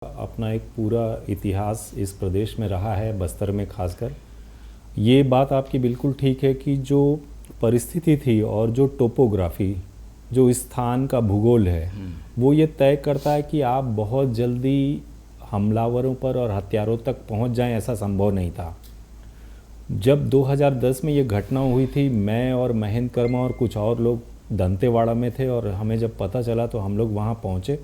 अपना एक पूरा इतिहास इस प्रदेश में रहा है, बस्तर में खासकर। ये बात आपकी बिल्कुल ठीक है कि जो परिस्थिति थी और जो टोपोग्राफी, जो इस स्थान का भूगोल है, वो ये तय करता है कि आप बहुत जल्दी हमलावरों पर और हथियारों तक पहुंच जाएं, ऐसा संभव नहीं था। जब 2010 में ये घटना हुई थी, मैं और महेंद्र कर्मा और कुछ और लोग दंतेवाड़ा में थे और हमें जब पता चला तो हम लोग वहाँ पहुँचे।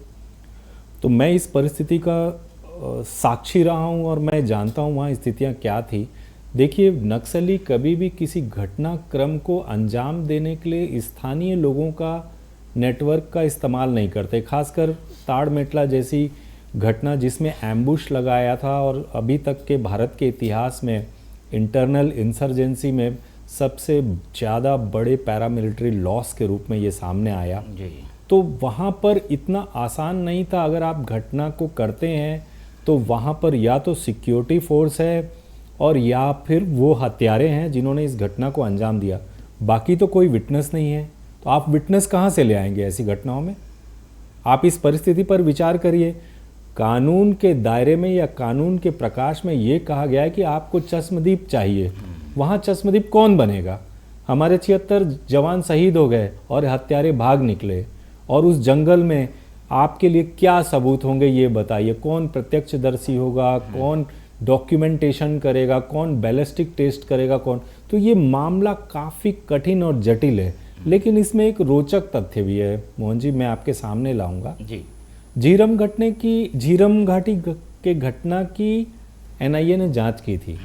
तो मैं इस परिस्थिति का साक्षी रहा हूँ और मैं जानता हूँ वहाँ स्थितियाँ क्या थी। देखिए, नक्सली कभी भी किसी घटनाक्रम को अंजाम देने के लिए स्थानीय लोगों का नेटवर्क का इस्तेमाल नहीं करते। खासकर ताड़मेटला जैसी घटना जिसमें एम्बुश लगाया था और अभी तक के भारत के इतिहास में इंटरनल इंसर्जेंसी में सबसे ज़्यादा बड़े पैरामिलिट्री लॉस के रूप में ये सामने आया जी। तो वहाँ पर इतना आसान नहीं था। अगर आप घटना को करते हैं तो वहाँ पर या तो सिक्योरिटी फोर्स है और या फिर वो हत्यारे हैं जिन्होंने इस घटना को अंजाम दिया। बाकी तो कोई विटनेस नहीं है। तो आप विटनेस कहाँ से ले आएंगे ऐसी घटनाओं में? आप इस परिस्थिति पर विचार करिए। कानून के दायरे में या कानून के प्रकाश में ये कहा गया है कि आपको चश्मदीप चाहिए। वहाँ चश्मदीप कौन बनेगा? हमारे 76 जवान शहीद हो गए और हत्यारे भाग निकले, और उस जंगल में आपके लिए क्या सबूत होंगे ये बताइए। कौन प्रत्यक्षदर्शी होगा, कौन डॉक्यूमेंटेशन करेगा, कौन बैलिस्टिक टेस्ट करेगा, कौन? तो ये मामला काफ़ी कठिन और जटिल है। लेकिन इसमें एक रोचक तथ्य भी है मोहन जी, मैं आपके सामने लाऊंगा जी। झीरम घाटी के घटना की एनआईए ने जांच की थी,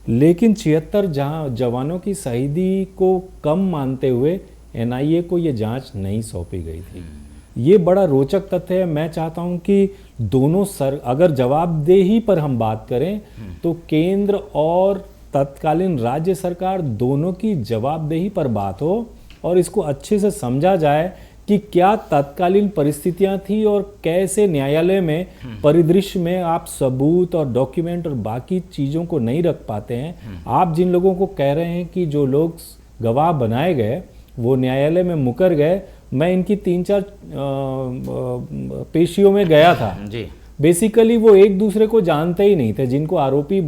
लेकिन 76 जवानों की शहीदी को कम मानते हुए एनआईए को ये जांच नहीं सौंपी गई थी। ये बड़ा रोचक तथ्य है। मैं चाहता हूं कि दोनों अगर जवाबदेही पर हम बात करें तो केंद्र और तत्कालीन राज्य सरकार दोनों की जवाबदेही पर बात हो और इसको अच्छे से समझा जाए कि क्या तत्कालीन परिस्थितियां थी और कैसे न्यायालय में परिदृश्य में आप सबूत और डॉक्यूमेंट और बाकी चीज़ों को नहीं रख पाते हैं। आप जिन लोगों को कह रहे हैं कि जो लोग गवाह बनाए गए वो न्यायालय में मुकर गए, मैं इनकी 3-4 पेशियों में गया था जी। बेसिकली वो एक दूसरे को जानते ही नहीं थे, जिनको आरोपी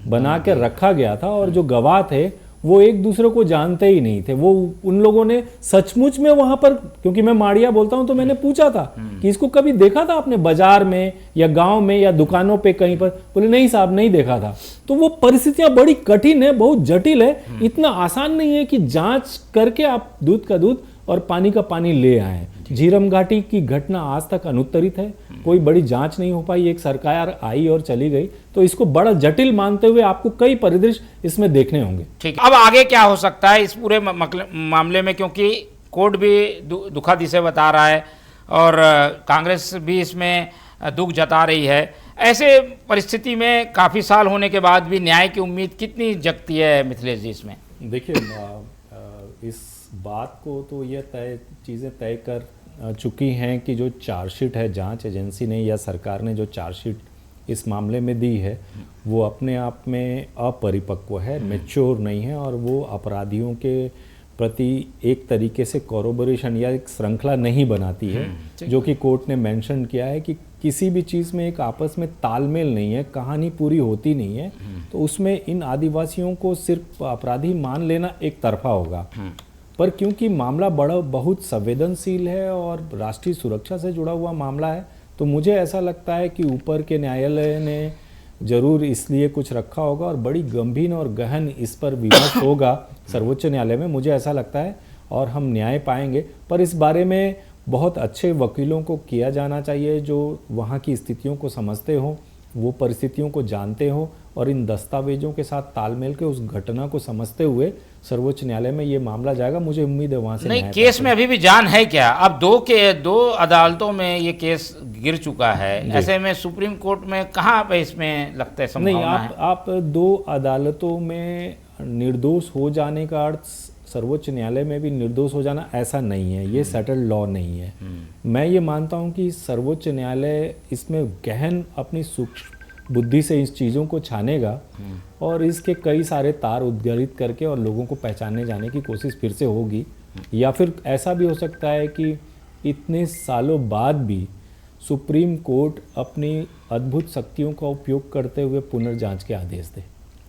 बना के रखा गया था, और जो गवाह थे वो एक दूसरे को जानते ही नहीं थे। वो उन लोगों ने सचमुच में वहां पर, क्योंकि मैं माड़िया बोलता हूं तो मैंने पूछा था कि इसको कभी देखा था आपने बाजार में या गांव में या दुकानों पे कहीं पर? बोले नहीं साहब, नहीं देखा था। तो वो परिस्थितियां बड़ी कठिन है, बहुत जटिल है। इतना आसान नहीं है कि जांच करके आप दूध का दूध और पानी का पानी ले आए। झीरम घाटी की घटना आज तक अनुत्तरित है, कोई बड़ी जांच नहीं हो पाई। एक सरकार आई और चली गई। तो इसको बड़ा जटिल मानते हुए आपको कई परिदृश्य इसमें देखने होंगे। ठीक है, अब आगे क्या हो सकता है इस पूरे मामले में, क्योंकि कोर्ट भी दुखा दिशा बता रहा है और कांग्रेस भी इसमें दुख जता रही है। ऐसे परिस्थिति में काफ़ी साल होने के बाद भी न्याय की उम्मीद कितनी जगती है मिथिलेश जी इसमें? देखिए, इस बात को तो ये चीज़ें तय कर चुकी हैं कि जो चार्जशीट है जांच एजेंसी ने या सरकार ने जो चार्जशीट इस मामले में दी है वो अपने आप में अपरिपक्व है, मैच्योर नहीं है, और वो अपराधियों के प्रति एक तरीके से कोरोबोरेशन या एक श्रृंखला नहीं बनाती है, जो कि कोर्ट ने मेंशन किया है कि किसी भी चीज़ में एक आपस में तालमेल नहीं है, कहानी पूरी होती नहीं है। तो उसमें इन आदिवासियों को सिर्फ अपराधी मान लेना एक तरफा होगा। पर क्योंकि मामला बहुत संवेदनशील है और राष्ट्रीय सुरक्षा से जुड़ा हुआ मामला है, तो मुझे ऐसा लगता है कि ऊपर के न्यायालय ने जरूर इसलिए कुछ रखा होगा और बड़ी गंभीर और गहन इस पर विमर्श होगा सर्वोच्च न्यायालय में, मुझे ऐसा लगता है, और हम न्याय पाएंगे। पर इस बारे में बहुत अच्छे वकीलों को किया जाना चाहिए जो वहाँ की स्थितियों को समझते हो, वो परिस्थितियों को जानते हो और इन दस्तावेजों के साथ तालमेल के उस घटना को समझते हुए सर्वोच्च न्यायालय में ये मामला जाएगा। मुझे उम्मीद है वहाँ से नहीं, केस में अभी भी जान है क्या? अब दो अदालतों में ये केस गिर चुका है, ऐसे में सुप्रीम कोर्ट में कहाँ पे इसमें लगता है संभावना है? आप 2 अदालतों में निर्दोष हो जाने का अर्थ सर्वोच्च न्यायालय में भी निर्दोष हो जाना ऐसा नहीं है। ये सेटल्ड लॉ नहीं है। मैं ये मानता हूँ कि सर्वोच्च न्यायालय इसमें गहन अपनी सूक्ष्म बुद्धि से इस चीज़ों को छानेगा और इसके कई सारे तार उद्घाटित करके और लोगों को पहचानने जाने की कोशिश फिर से होगी। या फिर ऐसा भी हो सकता है कि इतने सालों बाद भी सुप्रीम कोर्ट अपनी अद्भुत शक्तियों का उपयोग करते हुए पुनर्जांच के आदेश दे।